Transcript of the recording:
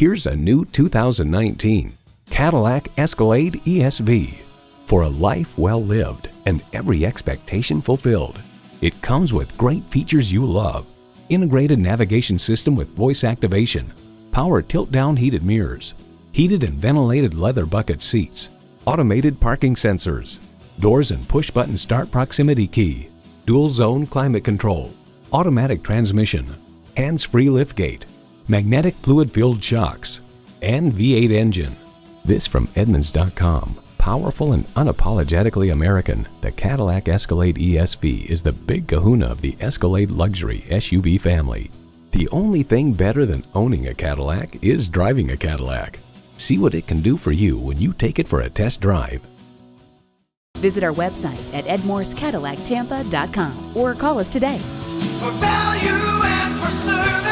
Here's a new 2019 Cadillac Escalade ESV. For a life well lived and every expectation fulfilled. It comes with great features you love. Integrated navigation system with voice activation, power tilt-down heated mirrors, heated and ventilated leather bucket seats, automated parking sensors, doors and push-button start proximity key, dual-zone climate control, automatic transmission, hands-free liftgate, magnetic fluid-filled shocks, and V8 engine. This from Edmunds.com. Powerful and unapologetically American, the Cadillac Escalade ESV is the big kahuna of the Escalade luxury SUV family. The only thing better than owning a Cadillac is driving a Cadillac. See what it can do for you when you take it for a test drive. Visit our website at edmorsecadillactampa.com or call us today. For value and for service.